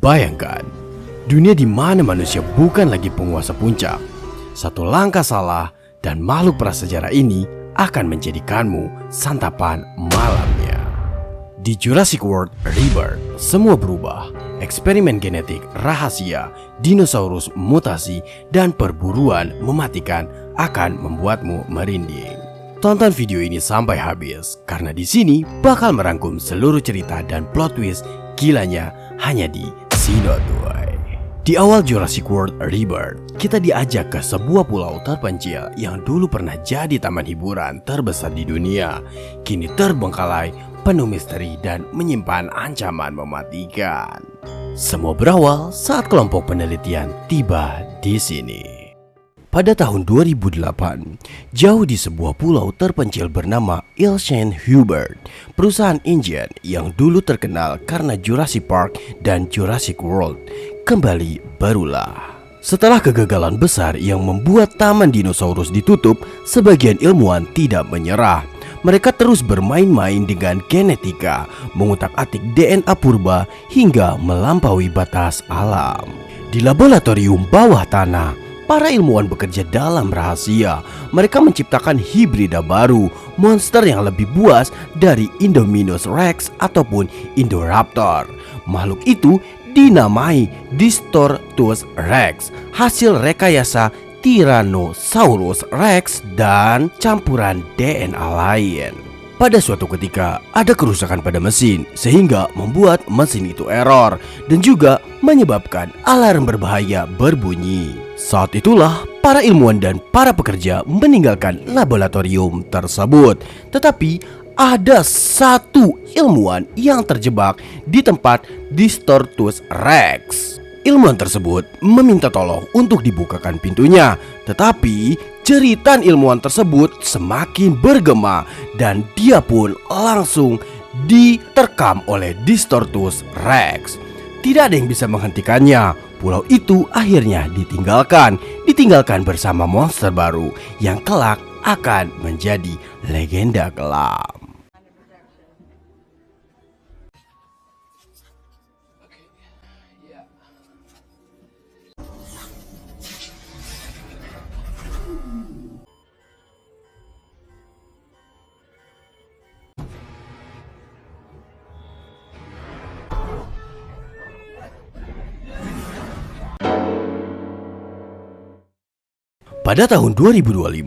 Bayangkan, dunia di mana manusia bukan lagi penguasa puncak. Satu langkah salah dan makhluk prasejarah ini akan menjadikanmu santapan malamnya. Di Jurassic World Rebirth, semua berubah. Eksperimen genetik, rahasia, dinosaurus mutasi, dan perburuan mematikan akan membuatmu merinding. Tonton video ini sampai habis, karena di sini bakal merangkum seluruh cerita dan plot twist gilanya hanya di Sinodoy. Di awal Jurassic World Rebirth, kita diajak ke sebuah pulau terpencil yang dulu pernah jadi taman hiburan terbesar di dunia. Kini terbengkalai, penuh misteri dan menyimpan ancaman mematikan. Semua berawal saat kelompok penelitian tiba di sini. Pada tahun 2008, jauh di sebuah pulau terpencil bernama Ilshan Hubert, perusahaan engine yang dulu terkenal karena Jurassic Park dan Jurassic World, kembali berulah. Setelah kegagalan besar yang membuat taman dinosaurus ditutup, sebagian ilmuwan tidak menyerah. Mereka terus bermain-main dengan genetika, mengutak-atik DNA purba hingga melampaui batas alam. Di laboratorium bawah tanah, para ilmuwan bekerja dalam rahasia. Mereka menciptakan hibrida baru, monster yang lebih buas dari Indominus Rex ataupun Indoraptor. Makhluk itu dinamai Distortus Rex, hasil rekayasa Tyrannosaurus Rex dan campuran DNA lain. Pada suatu ketika ada kerusakan pada mesin sehingga membuat mesin itu error dan juga menyebabkan alarm berbahaya berbunyi. Saat itulah para ilmuwan dan para pekerja meninggalkan laboratorium tersebut. Tetapi ada satu ilmuwan yang terjebak di tempat Distortus Rex. Ilmuwan tersebut meminta tolong untuk dibukakan pintunya. Tetapi jeritan ilmuwan tersebut semakin bergema dan dia pun langsung diterkam oleh Distortus Rex. Tidak ada yang bisa menghentikannya. Pulau itu akhirnya ditinggalkan bersama monster baru yang kelak akan menjadi legenda kelam. Pada tahun 2025,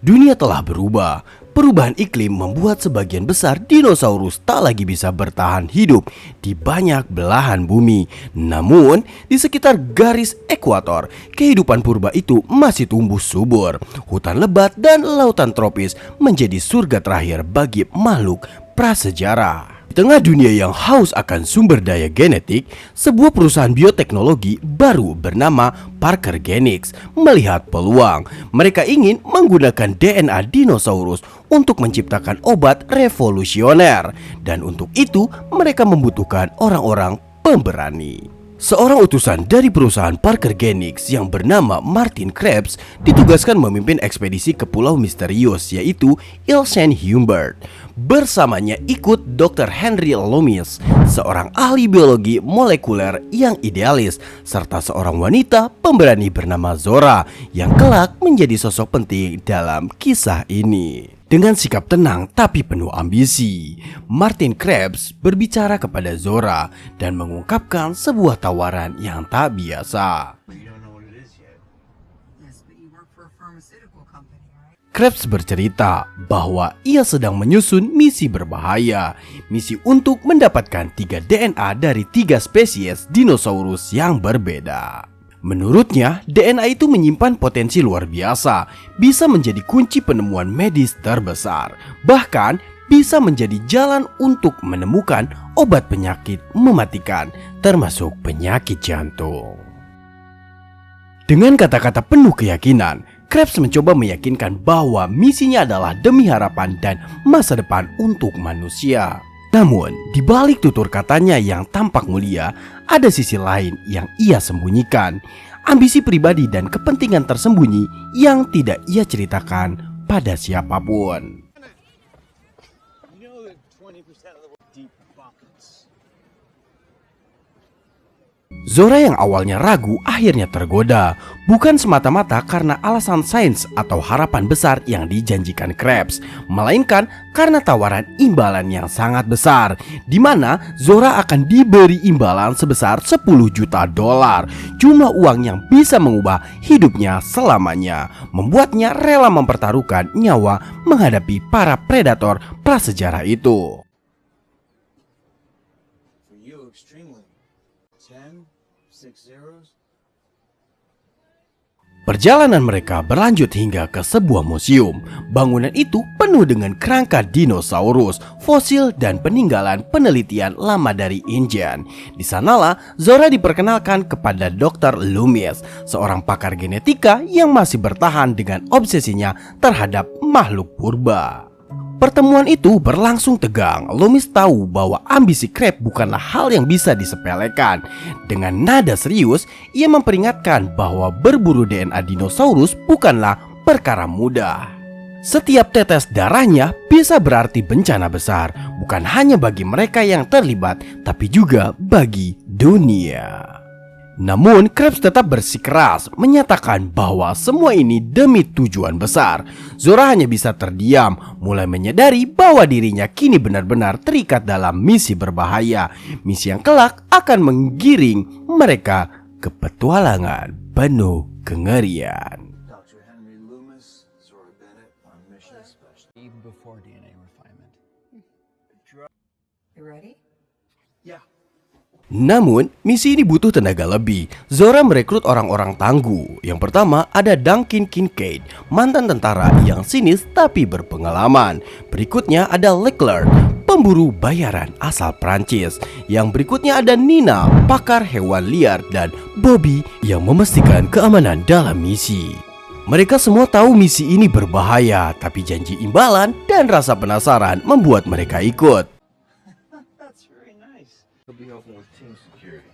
dunia telah berubah. Perubahan iklim membuat sebagian besar dinosaurus tak lagi bisa bertahan hidup di banyak belahan bumi. Namun, di sekitar garis ekuator, kehidupan purba itu masih tumbuh subur. Hutan lebat dan lautan tropis menjadi surga terakhir bagi makhluk prasejarah. Di tengah dunia yang haus akan sumber daya genetik, sebuah perusahaan bioteknologi baru bernama Parker Genix melihat peluang. Mereka ingin menggunakan DNA dinosaurus untuk menciptakan obat revolusioner. Dan untuk itu mereka membutuhkan orang-orang pemberani. Seorang utusan dari perusahaan Parker Genix yang bernama Martin Krebs ditugaskan memimpin ekspedisi ke pulau misterius yaitu Ilshan Hubert. Bersamanya ikut Dr. Henry Loomis, seorang ahli biologi molekuler yang idealis, serta seorang wanita pemberani bernama Zora yang kelak menjadi sosok penting dalam kisah ini. Dengan sikap tenang tapi penuh ambisi, Martin Krebs berbicara kepada Zora dan mengungkapkan sebuah tawaran yang tak biasa. Krebs bercerita bahwa ia sedang menyusun misi berbahaya, misi untuk mendapatkan 3 DNA dari 3 spesies dinosaurus yang berbeda. Menurutnya, DNA itu menyimpan potensi luar biasa, bisa menjadi kunci penemuan medis terbesar, bahkan bisa menjadi jalan untuk menemukan obat penyakit mematikan, termasuk penyakit jantung. Dengan kata-kata penuh keyakinan, Krebs mencoba meyakinkan bahwa misinya adalah demi harapan dan masa depan untuk manusia. Namun, di balik tutur katanya yang tampak mulia, ada sisi lain yang ia sembunyikan. Ambisi pribadi dan kepentingan tersembunyi yang tidak ia ceritakan pada siapapun. Zora yang awalnya ragu akhirnya tergoda, bukan semata-mata karena alasan sains atau harapan besar yang dijanjikan Krabs, melainkan karena tawaran imbalan yang sangat besar, di mana Zora akan diberi imbalan sebesar 10 juta dolar, jumlah uang yang bisa mengubah hidupnya selamanya, membuatnya rela mempertaruhkan nyawa menghadapi para predator prasejarah itu. For you, extremely. 10, 6 zeros. Perjalanan mereka berlanjut hingga ke sebuah museum. Bangunan itu penuh dengan kerangka dinosaurus, fosil, dan peninggalan penelitian lama dari Indian. Di sanalah Zora diperkenalkan kepada Dr. Loomis, seorang pakar genetika yang masih bertahan dengan obsesinya terhadap makhluk purba. Pertemuan itu berlangsung tegang. Loomis tahu bahwa ambisi Crab bukanlah hal yang bisa disepelekan. Dengan nada serius, ia memperingatkan bahwa berburu DNA dinosaurus bukanlah perkara mudah. Setiap tetes darahnya bisa berarti bencana besar, bukan hanya bagi mereka yang terlibat, tapi juga bagi dunia. Namun, Krabs tetap bersikeras menyatakan bahwa semua ini demi tujuan besar. Zora hanya bisa terdiam, mulai menyadari bahwa dirinya kini benar-benar terikat dalam misi berbahaya. Misi yang kelak akan menggiring mereka ke petualangan penuh kengerian. Dr. Henry Loomis, Zora Bennett on mission special. Even before DNA refinement. You ready? Yeah. Namun, misi ini butuh tenaga lebih. Zora merekrut orang-orang tangguh. Yang pertama ada Duncan Kincaid, mantan tentara yang sinis tapi berpengalaman. Berikutnya ada Leclerc, pemburu bayaran asal Prancis. Yang berikutnya ada Nina, pakar hewan liar, dan Bobby yang memastikan keamanan dalam misi. Mereka semua tahu misi ini berbahaya, tapi janji imbalan dan rasa penasaran membuat mereka ikut. That's very nice. He'll be helping with team security.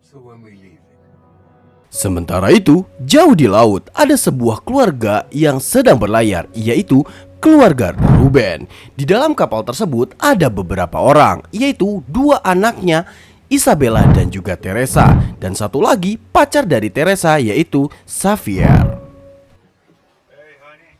So when we leave. Sementara itu, jauh di laut ada sebuah keluarga yang sedang berlayar, yaitu keluarga Ruben. Di dalam kapal tersebut ada beberapa orang, yaitu dua anaknya, Isabella dan juga Teresa, dan satu lagi pacar dari Teresa, yaitu Xavier. Hey, honey.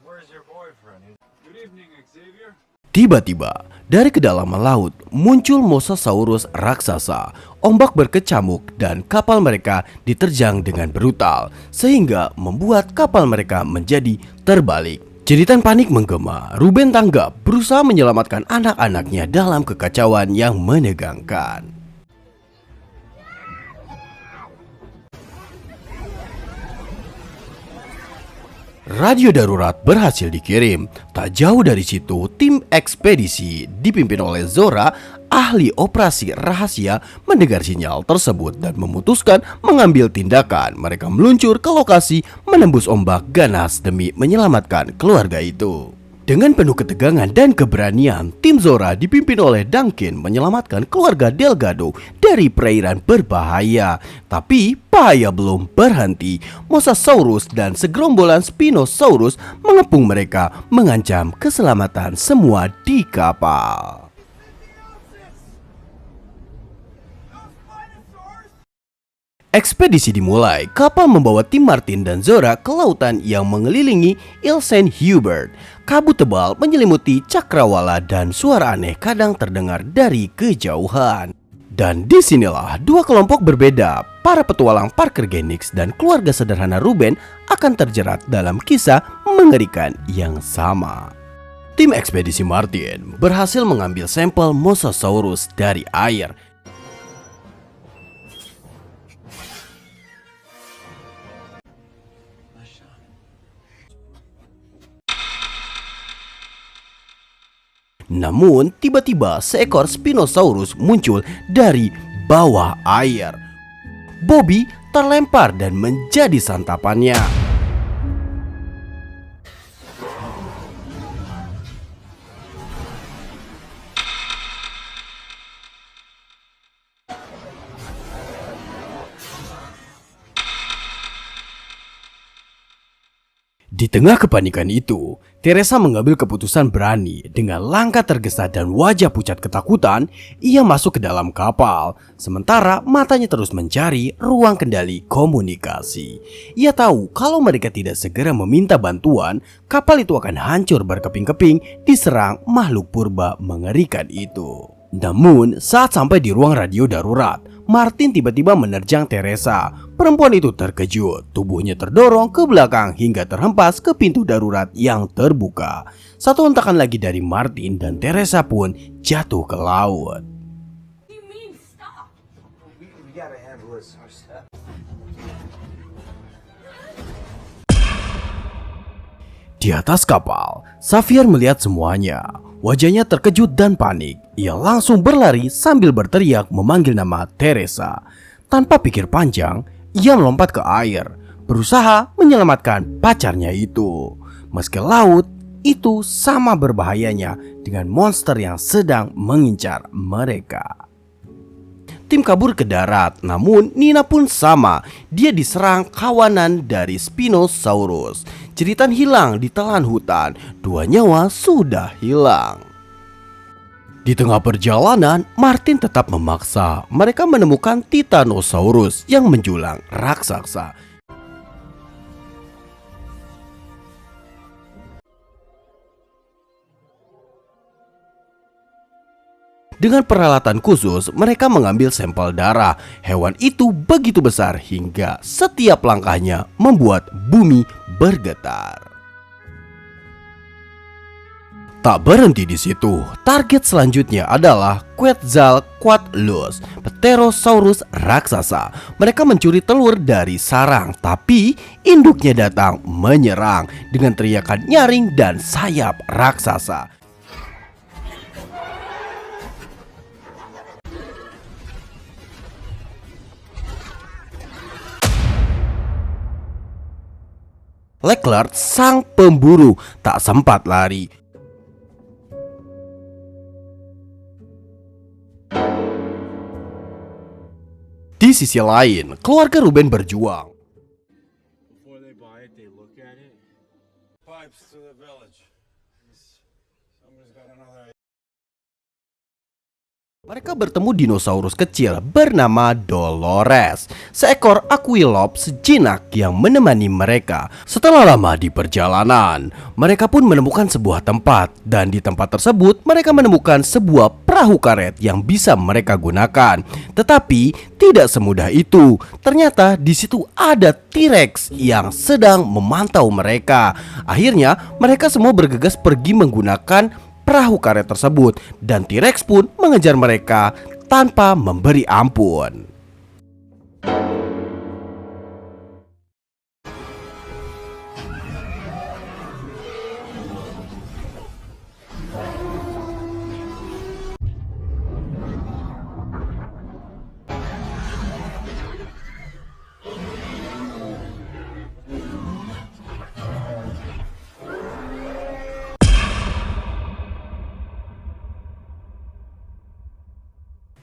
Where's your boyfriend? Good evening, Xavier. Tiba-tiba, dari kedalaman laut muncul mosasaurus raksasa. Ombak berkecamuk dan kapal mereka diterjang dengan brutal, sehingga membuat kapal mereka menjadi terbalik. Jeritan panik menggema. Ruben tanggap berusaha menyelamatkan anak-anaknya dalam kekacauan yang menegangkan. Radio darurat berhasil dikirim. Tak jauh dari situ, tim ekspedisi dipimpin oleh Zora, ahli operasi rahasia, mendengar sinyal tersebut dan memutuskan mengambil tindakan. Mereka meluncur ke lokasi, menembus ombak ganas demi menyelamatkan keluarga itu. Dengan penuh ketegangan dan keberanian, tim Zora dipimpin oleh Duncan menyelamatkan keluarga Delgado dari perairan berbahaya. Tapi bahaya belum berhenti. Mosasaurus dan segerombolan Spinosaurus mengepung mereka, mengancam keselamatan semua di kapal. Ekspedisi dimulai. Kapal membawa tim Martin dan Zora ke lautan yang mengelilingi Ile Saint Hubert. Kabut tebal menyelimuti cakrawala dan suara aneh kadang terdengar dari kejauhan. Dan disinilah dua kelompok berbeda, para petualang Parker Genix dan keluarga sederhana Ruben, akan terjerat dalam kisah mengerikan yang sama. Tim ekspedisi Martin berhasil mengambil sampel Mosasaurus dari air. Namun, tiba-tiba seekor Spinosaurus muncul dari bawah air. Bobby terlempar dan menjadi santapannya. Di tengah kepanikan itu, Teresa mengambil keputusan berani. Dengan langkah tergesa dan wajah pucat ketakutan, ia masuk ke dalam kapal. Sementara matanya terus mencari ruang kendali komunikasi. Ia tahu kalau mereka tidak segera meminta bantuan, kapal itu akan hancur berkeping-keping diserang makhluk purba mengerikan itu. Namun, saat sampai di ruang radio darurat, Martin tiba-tiba menerjang Teresa. Perempuan itu terkejut, tubuhnya terdorong ke belakang hingga terhempas ke pintu darurat yang terbuka. Satu hentakan lagi dari Martin dan Teresa pun jatuh ke laut. We gotta handle this ourselves. Di atas kapal, Xavier melihat semuanya. Wajahnya terkejut dan panik. Ia langsung berlari sambil berteriak memanggil nama Teresa. Tanpa pikir panjang, ia melompat ke air, berusaha menyelamatkan pacarnya itu. Meski laut itu sama berbahayanya dengan monster yang sedang mengincar mereka. Tim kabur ke darat, namun Nina pun sama. Dia diserang kawanan dari Spinosaurus. Jeritan hilang ditelan hutan, 2 nyawa sudah hilang. Di tengah perjalanan, Martin tetap memaksa. Mereka menemukan Titanosaurus yang menjulang raksasa. Dengan peralatan khusus, mereka mengambil sampel darah. Hewan itu begitu besar hingga setiap langkahnya membuat bumi bergetar. Tak berhenti di situ, target selanjutnya adalah Quetzalcoatlus, Pterosaurus raksasa. Mereka mencuri telur dari sarang, tapi induknya datang menyerang dengan teriakan nyaring dan sayap raksasa. Leclerc, sang pemburu, tak sempat lari. Di sisi lain, keluarga Ruben berjuang. Before they buy it, they look at it. Pipes to the village. Someone's got another. Mereka bertemu dinosaurus kecil bernama Dolores, seekor Aquilops jinak yang menemani mereka. Setelah lama di perjalanan, mereka pun menemukan sebuah tempat, dan di tempat tersebut mereka menemukan sebuah perahu karet yang bisa mereka gunakan. Tetapi tidak semudah itu. Ternyata di situ ada T-Rex yang sedang memantau mereka. Akhirnya mereka semua bergegas pergi menggunakan perahu karet tersebut, dan T-Rex pun mengejar mereka tanpa memberi ampun.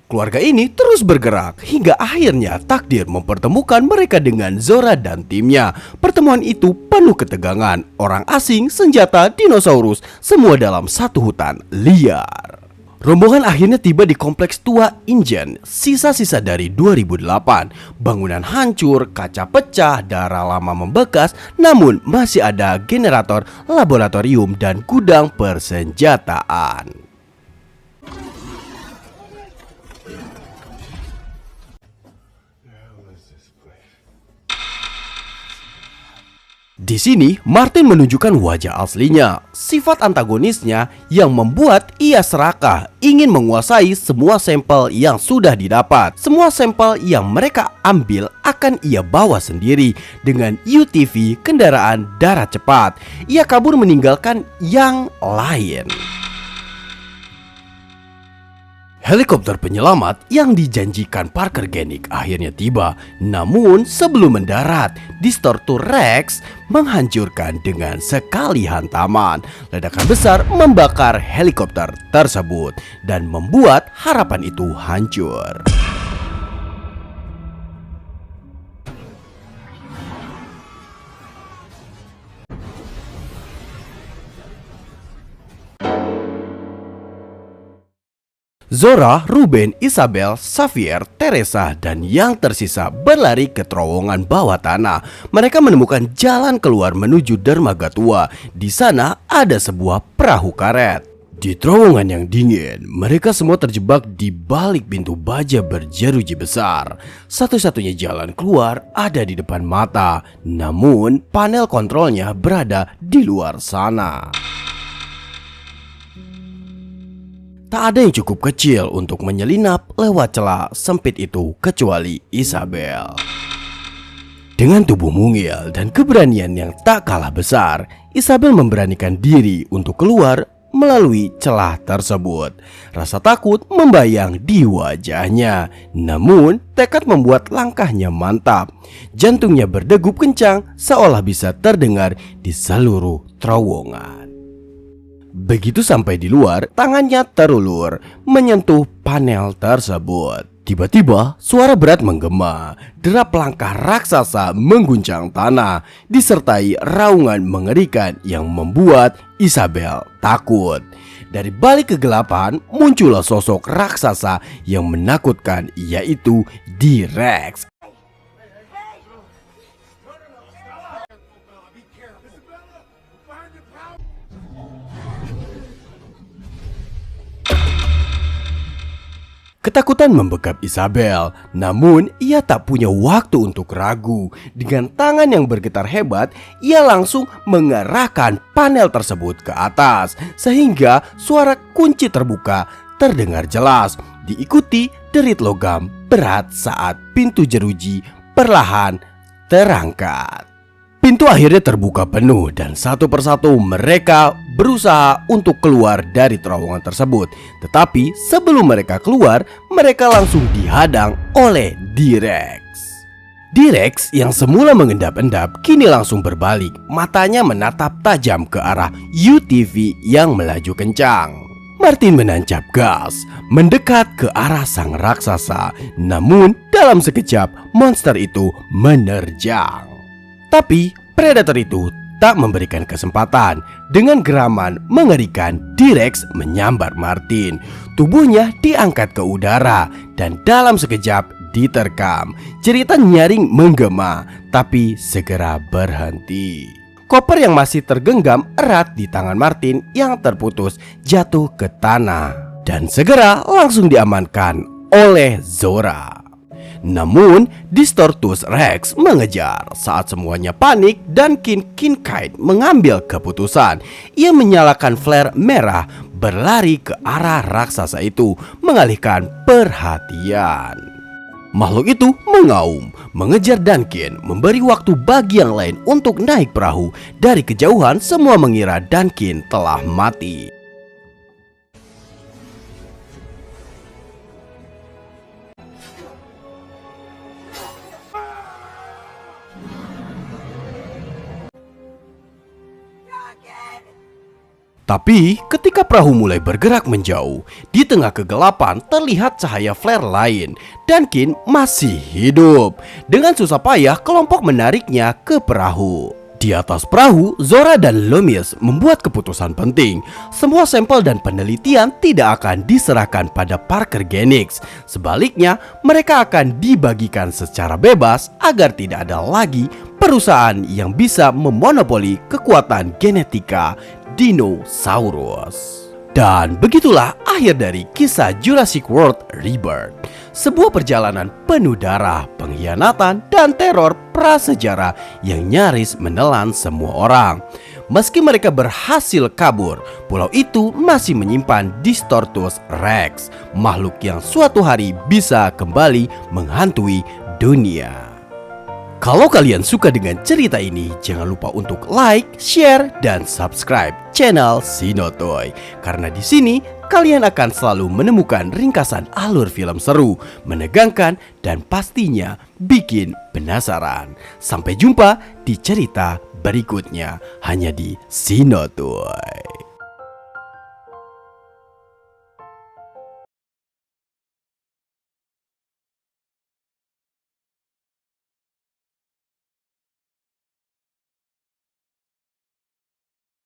Keluarga ini terus bergerak hingga akhirnya takdir mempertemukan mereka dengan Zora dan timnya. Pertemuan itu penuh ketegangan, orang asing, senjata, dinosaurus, semua dalam satu hutan liar. Rombongan akhirnya tiba di kompleks tua InGen, sisa-sisa dari 2008. Bangunan hancur, kaca pecah, darah lama membekas, namun masih ada generator, laboratorium, dan gudang persenjataan. Di sini, Martin menunjukkan wajah aslinya, sifat antagonisnya yang membuat ia serakah, ingin menguasai semua sampel yang sudah didapat. Semua sampel yang mereka ambil akan ia bawa sendiri dengan UTV, kendaraan darat cepat. Ia kabur meninggalkan yang lain. Helikopter penyelamat yang dijanjikan Parker Genik akhirnya tiba. Namun sebelum mendarat, Distortur Rex menghancurkan dengan sekali hantaman. Ledakan besar membakar helikopter tersebut dan membuat harapan itu hancur. Zora, Ruben, Isabel, Xavier, Teresa, dan yang tersisa berlari ke terowongan bawah tanah. Mereka menemukan jalan keluar menuju dermaga tua. Di sana ada sebuah perahu karet. Di terowongan yang dingin, mereka semua terjebak di balik pintu baja berjeruji besar. Satu-satunya jalan keluar ada di depan mata, namun panel kontrolnya berada di luar sana. Tak ada yang cukup kecil untuk menyelinap lewat celah sempit itu kecuali Isabel. Dengan tubuh mungil dan keberanian yang tak kalah besar, Isabel memberanikan diri untuk keluar melalui celah tersebut. Rasa takut membayang di wajahnya, namun tekad membuat langkahnya mantap. Jantungnya berdegup kencang seolah bisa terdengar di seluruh terowongan. Begitu sampai di luar, tangannya terulur menyentuh panel tersebut. Tiba-tiba suara berat menggema, derap langkah raksasa mengguncang tanah, disertai raungan mengerikan yang membuat Isabel takut. Dari balik kegelapan muncullah sosok raksasa yang menakutkan, yaitu D-Rex. Ketakutan membekap Isabel, namun ia tak punya waktu untuk ragu. Dengan tangan yang bergetar hebat, ia langsung mengarahkan panel tersebut ke atas, sehingga suara kunci terbuka terdengar jelas, diikuti derit logam berat saat pintu jeruji perlahan terangkat. Pintu akhirnya terbuka penuh dan satu persatu mereka berusaha untuk keluar dari terowongan tersebut. Tetapi sebelum mereka keluar, mereka langsung dihadang oleh D-Rex. D-Rex yang semula mengendap-endap kini langsung berbalik. Matanya menatap tajam ke arah UTV yang melaju kencang. Martin menancap gas, mendekat ke arah sang raksasa. Namun dalam sekejap monster itu menerjang. Tapi predator itu tak memberikan kesempatan. Dengan geraman mengerikan, D-Rex menyambar Martin. Tubuhnya diangkat ke udara dan dalam sekejap diterkam. Jeritan nyaring menggema, tapi segera berhenti. Koper yang masih tergenggam erat di tangan Martin yang terputus jatuh ke tanah dan segera langsung diamankan oleh Zora. Namun Distortus Rex mengejar. Saat semuanya panik dan Kincaid mengambil keputusan, ia menyalakan flare merah, berlari ke arah raksasa itu, mengalihkan perhatian. Makhluk itu mengaum, mengejar Duncan, memberi waktu bagi yang lain untuk naik perahu. Dari kejauhan semua mengira Duncan telah mati. Tapi ketika perahu mulai bergerak menjauh, di tengah kegelapan terlihat cahaya flare lain. Duncan masih hidup. Dengan susah payah kelompok menariknya ke perahu. Di atas perahu, Zora dan Loomis membuat keputusan penting. Semua sampel dan penelitian tidak akan diserahkan pada Parker Genix. Sebaliknya, mereka akan dibagikan secara bebas agar tidak ada lagi perusahaan yang bisa memonopoli kekuatan genetika dinosaurus. Dan begitulah akhir dari kisah Jurassic World Rebirth. Sebuah perjalanan penuh darah, pengkhianatan, dan teror prasejarah yang nyaris menelan semua orang. Meski mereka berhasil kabur, pulau itu masih menyimpan Distortus Rex, makhluk yang suatu hari bisa kembali menghantui dunia. Kalau kalian suka dengan cerita ini, jangan lupa untuk like, share, dan subscribe channel Sinotoy. Karena di sini kalian akan selalu menemukan ringkasan alur film seru, menegangkan, dan pastinya bikin penasaran. Sampai jumpa di cerita berikutnya hanya di Sinotoy.